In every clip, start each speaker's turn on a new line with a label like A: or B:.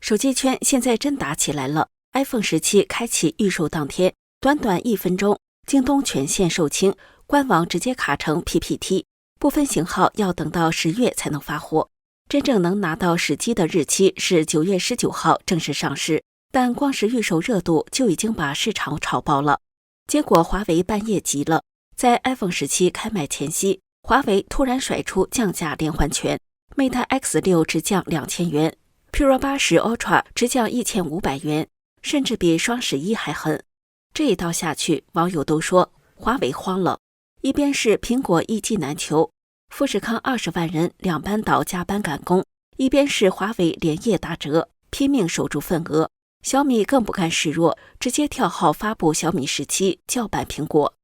A: 手机圈现在真打起来了。iPhone 17开启预售当天，短短1分钟，京东全线售罄，官网直接卡成 PPT， 部分型号要等到10月才能发货。真正能拿到实机的日期是9月19号正式上市，但光是预售热度就已经把市场炒爆了。结果华为半夜急了，在 iPhone 17开卖前夕，华为突然甩出降价连环拳， Mate X6 直降2000元，Pro 80 Ultra 直降1500元，甚至比双11还狠。这一刀下去，网友都说华为慌了。一边是苹果一机难求，富士康20万人2班倒加班赶工，一边是华为连夜打折，拼命守住份额。小米更不甘示弱，直接跳号发布小米17，叫板苹果。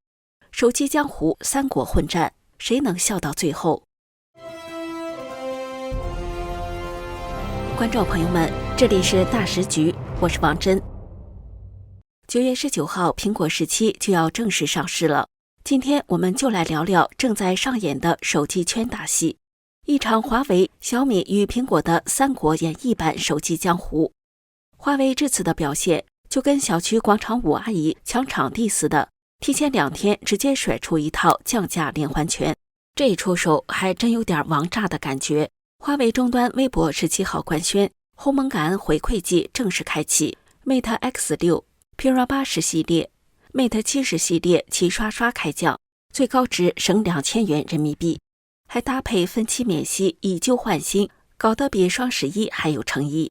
A: 手机江湖三国混战，谁能笑到最后？观众朋友们，这里是大时局，我是王真。9月19号，苹果17就要正式上市了。今天我们就来聊聊正在上演的手机圈大戏，一场华为、小米与苹果的三国演绎版手机江湖。华为这次的表现就跟小区广场舞阿姨抢场地似的，提前2天直接甩出一套降价连环拳，这一出手还真有点王炸的感觉。华为终端微博17号官宣，鸿蒙感恩回馈季正式开启 ，Mate X6、Pro 80系列、Mate 70系列齐刷刷开降，最高值省2000元人民币，还搭配分期免息，以旧换新，搞得比双11还有诚意。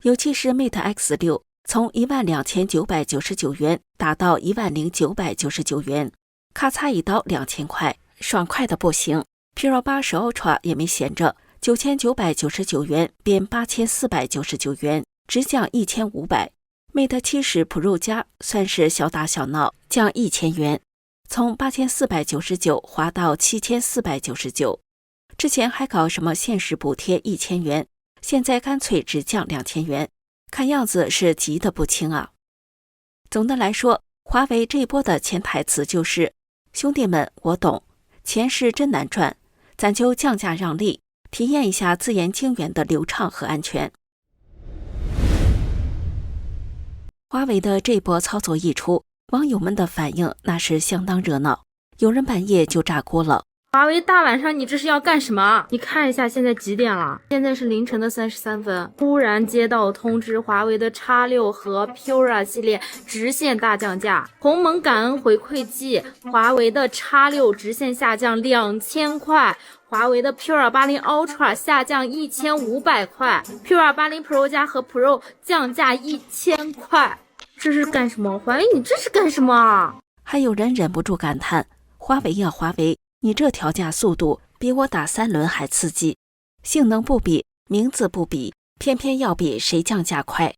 A: 尤其是 Mate X6 从12999元打到10999元，咔嚓一刀2000块，爽快的不行。Pro 80 Ultra 也没闲着，9999元变8499元，直降1500。Mate 70 Pro 加算是小打小闹，降1000元，从8499滑到7499。之前还搞什么限时补贴1000元，现在干脆只降2000元，看样子是急得不轻啊。总的来说，华为这一波的潜台词就是：兄弟们，我懂，钱是真难赚，咱就降价让利，体验一下自研晶圆的流畅和安全。华为的这波操作一出，网友们的反应那是相当热闹，有人半夜就炸锅了。
B: 华为大晚上你这是要干什么？你看一下现在几点了？现在是凌晨的33分。突然接到通知，华为的 X6 和 Pura 系列直线大降价，鸿蒙感恩回馈季，华为的 X6 直线下降2000块，华为的 Pura 80 Ultra 下降1500块， Pura 80 Pro 加和 Pro 降价1000块，这是干什么？华为你这是干什么？
A: 还有人忍不住感叹，华为呀华为，你这调价速度比我打3轮还刺激，性能不比，名字不比，偏偏要比谁降价快。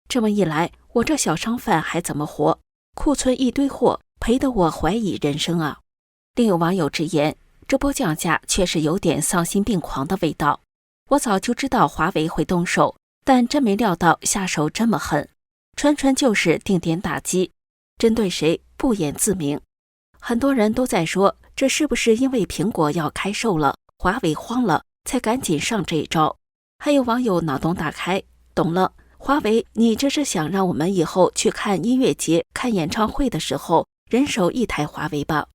A: 这么一来，我这小商贩还怎么活？库存一堆货，赔得我怀疑人生啊。另有网友直言，这波降价确实有点丧心病狂的味道。我早就知道华为会动手，但真没料到下手这么狠，纯纯就是定点打击，针对谁不言自明。很多人都在说，这是不是因为苹果要开售了，华为慌了，才赶紧上这一招？还有网友脑洞大开，懂了，华为，你这是想让我们以后去看音乐节、看演唱会的时候，人手一台华为吧？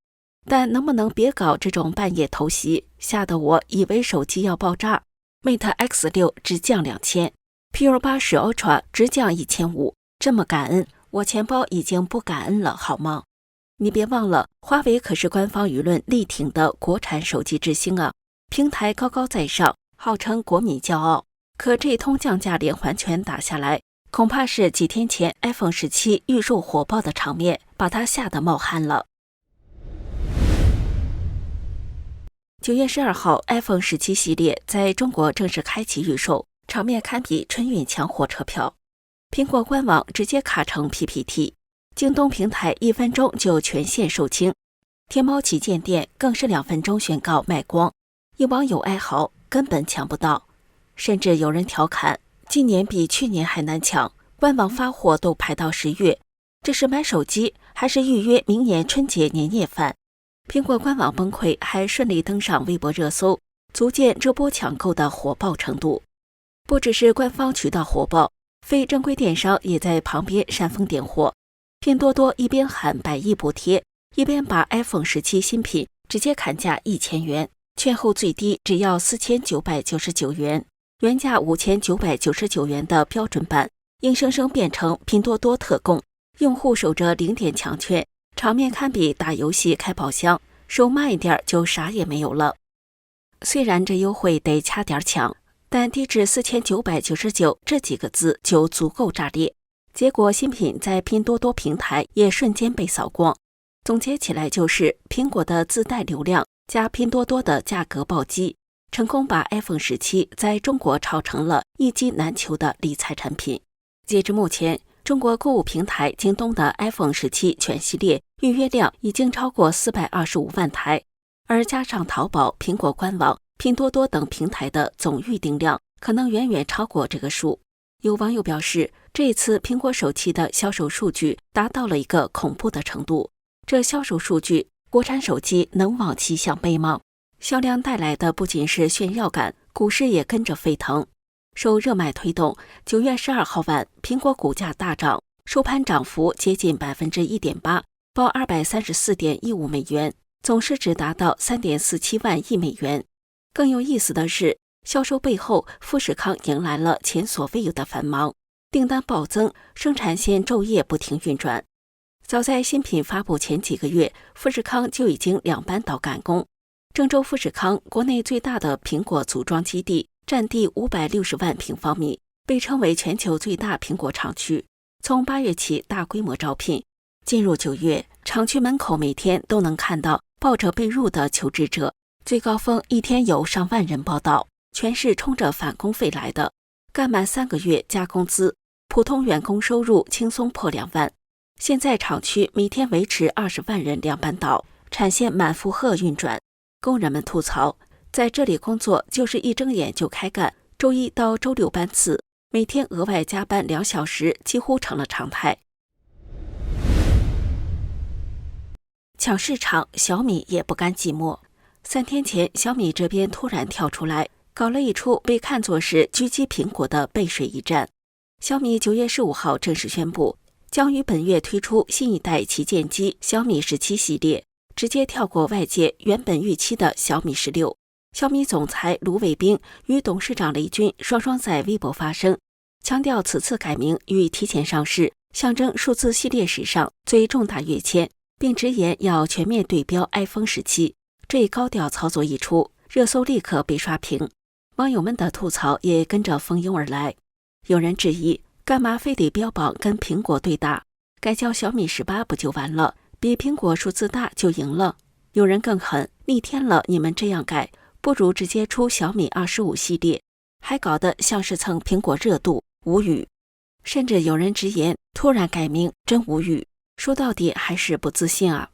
A: 但能不能别搞这种半夜偷袭，吓得我以为手机要爆炸。Mate X6 直降2000，Pro 80 Ultra 直降1500，这么感恩，我钱包已经不感恩了，好吗？你别忘了，华为可是官方舆论力挺的国产手机之星啊，平台高高在上，号称国民骄傲。可这通降价连环拳打下来，恐怕是几天前 iPhone 17预售火爆的场面，把他吓得冒汗了。9月12号 ，iPhone 17系列在中国正式开启预售，场面堪比春运抢火车票。苹果官网直接卡成 PPT。京东平台1分钟就全线售罄，天猫旗舰店更是2分钟宣告卖光。有网友哀嚎，根本抢不到，甚至有人调侃，今年比去年还难抢，官网发货都排到10月，这是买手机还是预约明年春节年夜饭？苹果官网崩溃，还顺利登上微博热搜，足见这波抢购的火爆程度。不只是官方渠道火爆，非正规电商也在旁边煽风点火。拼多多一边喊100亿补贴，一边把 iPhone 17新品直接砍价1000元，券后最低只要4999元，原价5999元的标准版硬生生变成拼多多特供，用户守着0点抢券，场面堪比打游戏开宝箱，手慢一点就啥也没有了。虽然这优惠得掐点抢，但低至4999这几个字就足够炸裂。结果新品在拼多多平台也瞬间被扫光。总结起来就是苹果的自带流量加拼多多的价格暴击，成功把 iPhone 17在中国炒成了一机难求的理财产品。截至目前，中国购物平台京东的 iPhone 17全系列预约量已经超过425万台，而加上淘宝、苹果官网、拼多多等平台的总预订量可能远远超过这个数。有网友表示，这次苹果手机的销售数据达到了一个恐怖的程度，这销售数据国产手机能望其项背吗？销量带来的不仅是炫耀感，股市也跟着沸腾。受热卖推动，9月12号晚，苹果股价大涨，收盘涨幅接近 1.8%， 报234.15美元，总市值达到 3.47万亿美元。更有意思的是，销售背后，富士康迎来了前所未有的繁忙，订单暴增，生产线昼夜不停运转。早在新品发布前几个月，富士康就已经2班倒赶工。郑州富士康国内最大的苹果组装基地，占地560万平方米，被称为全球最大苹果厂区。从8月起大规模招聘，进入9月，厂区门口每天都能看到抱着被褥的求职者，最高峰一天有上万人报到，全是冲着返工费来的。干满3个月加工资，普通员工收入轻松破2万。现在厂区每天维持20万人2班倒，产线满负荷运转。工人们吐槽，在这里工作就是一睁眼就开干，周一到周六班次，每天额外加班2小时几乎成了常态。抢市场，小米也不甘寂寞。3天前，小米这边突然跳出来，搞了一出被看作是狙击苹果的背水一战。小米9月15号正式宣布，将于本月推出新一代旗舰机小米17系列，直接跳过外界原本预期的小米16。小米总裁卢伟冰与董事长雷军双双在微博发声，强调此次改名与提前上市，象征数字系列史上最重大跃迁，并直言要全面对标 iPhone 17。这一高调操作一出，热搜立刻被刷屏，网友们的吐槽也跟着蜂拥而来。有人质疑，干嘛非得标榜跟苹果对打？改叫小米18不就完了？比苹果数字大就赢了。有人更狠，逆天了，你们这样改，不如直接出小米25系列，还搞得像是蹭苹果热度，无语。甚至有人直言，突然改名真无语，说到底还是不自信啊。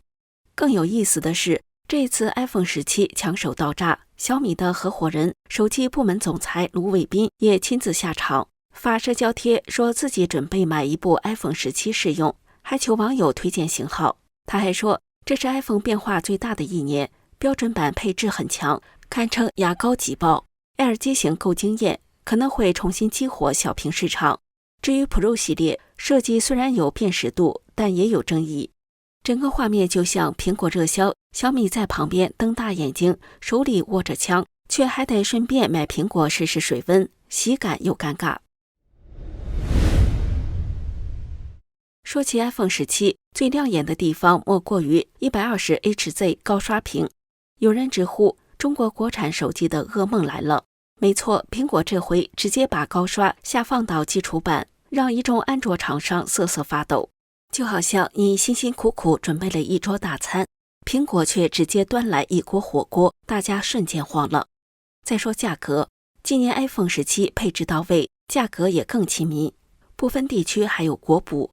A: 更有意思的是，这次 iPhone 17抢手到炸，小米的合伙人、手机部门总裁卢伟斌也亲自下场，发社交贴说自己准备买一部 iPhone 17试用，还求网友推荐型号。他还说，这是 iPhone 变化最大的一年，标准版配置很强，堪称牙膏挤爆。Air 机型够惊艳，可能会重新激活小屏市场。至于 Pro 系列，设计虽然有辨识度，但也有争议。整个画面就像苹果热销，小米在旁边瞪大眼睛，手里握着枪，却还得顺便买苹果试试水温，喜感又尴尬。说起 iPhone 17，最亮眼的地方莫过于 120Hz 高刷屏。有人直呼中国国产手机的噩梦来了。没错，苹果这回直接把高刷下放到基础版，让一众安卓厂商瑟瑟发抖。就好像你辛辛苦苦准备了一桌大餐，苹果却直接端来一锅火锅，大家瞬间慌了。再说价格，今年 iPhone 17配置到位，价格也更亲民，部分地区还有国补。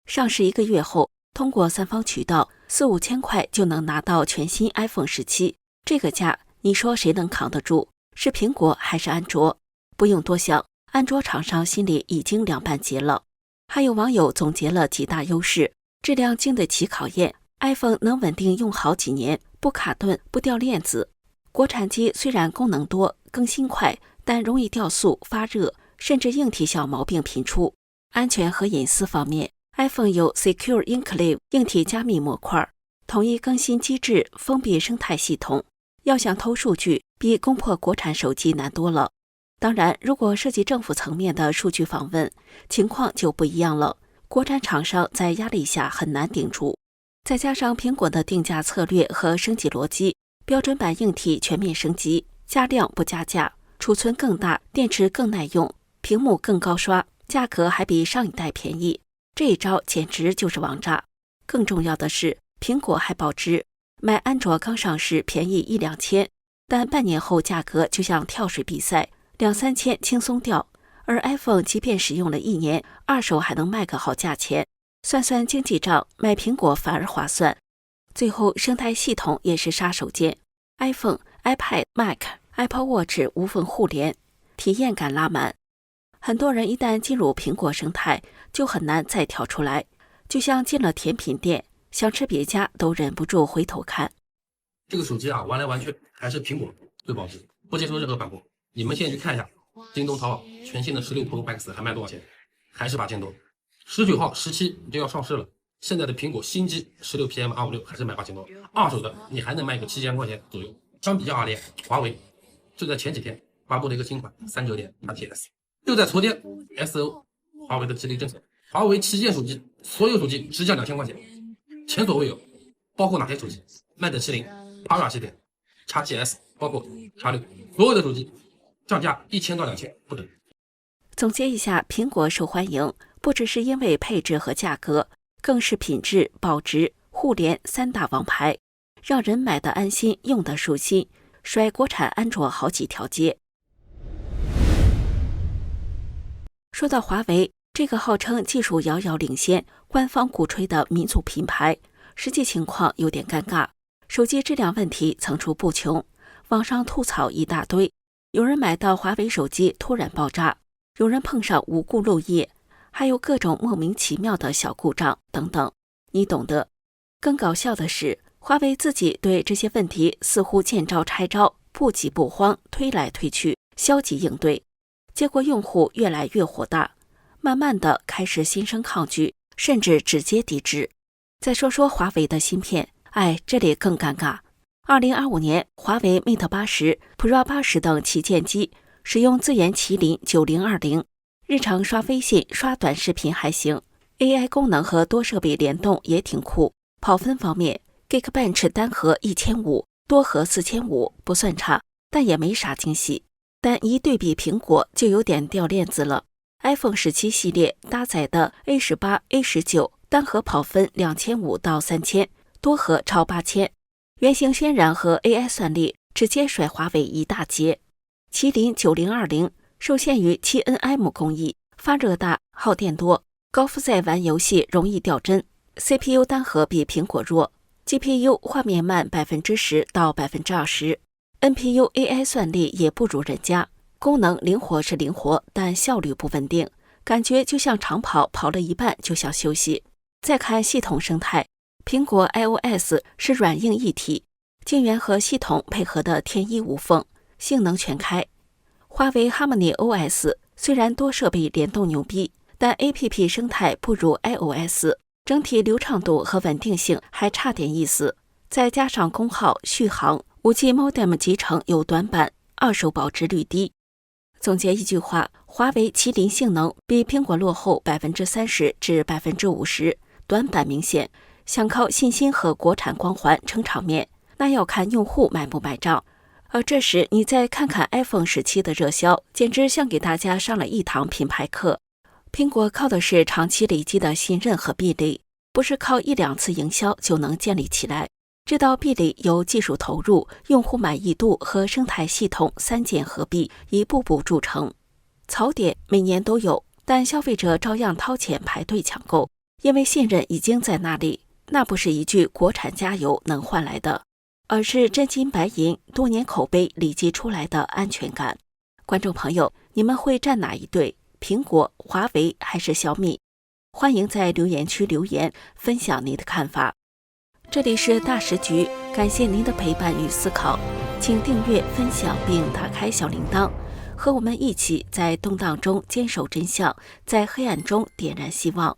A: 上市1个月后，通过3方渠道，4-5千块就能拿到全新 iPhone 17，这个价，你说谁能扛得住？是苹果还是安卓？不用多想，安卓厂商心里已经凉半截了。还有网友总结了几大优势：质量经得起考验 ，iPhone 能稳定用好几年，不卡顿，不掉链子。国产机虽然功能多、更新快，但容易掉速、发热，甚至硬体小毛病频出。安全和隐私方面 ，iPhone 有 Secure Enclave 硬体加密模块，统一更新机制，封闭生态系统。要想偷数据，比攻破国产手机难多了。当然，如果涉及政府层面的数据访问，情况就不一样了。国产厂商在压力下很难顶住，再加上苹果的定价策略和升级逻辑，标准版硬体全面升级，加量不加价，储存更大，电池更耐用，屏幕更高刷，价格还比上一代便宜。这一招简直就是王炸。更重要的是，苹果还保值，买安卓刚上市便宜1、2千，但半年后价格就像跳水比赛，2、3千轻松掉。而 iPhone 即便使用了1年，二手还能卖个好价钱。算算经济账，买苹果反而划算。最后，生态系统也是杀手锏 ，iPhone、iPad、Mac、Apple Watch 无缝互联，体验感拉满。很多人一旦进入苹果生态，就很难再跳出来，就像进了甜品店，想吃别家都忍不住回头看。
C: 这个手机啊，玩来玩去还是苹果最保值，不接受任何反驳。你们现在去看一下，京东、淘宝全新的16 Pro Max 还卖多少钱？还是8000多。19号、17就要上市了。现在的苹果新机16 PM256还是卖8000多，二手的你还能卖个7000块钱左右。相比较而言，华为就在前几天发布了一个新款39.8 TS， 就在昨天 SO 华为的激励政策，华为旗舰手机所有手机直降2000块钱，前所未有。包括哪些手机？麦德70、8系列、X7S， 包括 X6， 所有的手机降价1000到2000不等。
A: 总结一下，苹果受欢迎不只是因为配置和价格，更是品质、保值、互联3大王牌，让人买得安心，用得舒心，甩国产安卓好几条街。说到华为，这个号称技术遥遥领先、官方鼓吹的民族品牌，实际情况有点尴尬，手机质量问题层出不穷，网上吐槽一大堆。有人买到华为手机突然爆炸，有人碰上无故漏液，还有各种莫名其妙的小故障等等，你懂得。更搞笑的是，华为自己对这些问题似乎见招拆招，不急不慌，推来推去，消极应对，结果用户越来越火大，慢慢的开始心生抗拒，甚至直接抵制。再说说华为的芯片，这里更尴尬。2025年，华为 Mate 80、Pro 80等旗舰机使用自研麒麟9020，日常刷微信、刷短视频还行 ，AI 功能和多设备联动也挺酷。跑分方面 ，Geekbench 单核1500，多核4500，不算差，但也没啥惊喜。但一对比苹果，就有点掉链子了。iPhone 17系列搭载的 A18、A19 单核跑分2500到3000，多核超8000，原型渲染和 AI 算力直接甩华为一大截。麒麟9020受限于 7nm 工艺，发热大，耗电多，高负载玩游戏容易掉帧。CPU 单核比苹果弱 ，GPU 画面慢10%到20%，NPU AI 算力也不如人家。功能灵活是灵活，但效率不稳定，感觉就像长跑，跑了一半就想休息。再看系统生态，苹果 iOS 是软硬一体，晶圆和系统配合的天衣无缝，性能全开。华为 Harmony OS 虽然多设备联动牛逼，但 APP 生态不如 iOS， 整体流畅度和稳定性还差点意思。再加上功耗、续航、5G modem 集成有短板，二手保值率低。总结一句话，华为麒麟性能比苹果落后30%至50%，短板明显。想靠信心和国产光环撑场面，那要看用户买不买账。而这时你再看看 iPhone 17的热销，简直像给大家上了一堂品牌课。苹果靠的是长期累积的信任和壁垒，不是靠1、2次营销就能建立起来。这道壁垒由技术投入、用户满意度和生态系统3件合璧，一步步铸成。槽点每年都有，但消费者照样掏钱排队抢购，因为信任已经在那里。那不是一句国产加油能换来的，而是真金白银多年口碑累积出来的安全感。观众朋友，你们会站哪一队？苹果、华为还是小米？欢迎在留言区留言分享您的看法。这里是大时局，感谢您的陪伴与思考，请订阅、分享并打开小铃铛。和我们一起在动荡中坚守真相，在黑暗中点燃希望。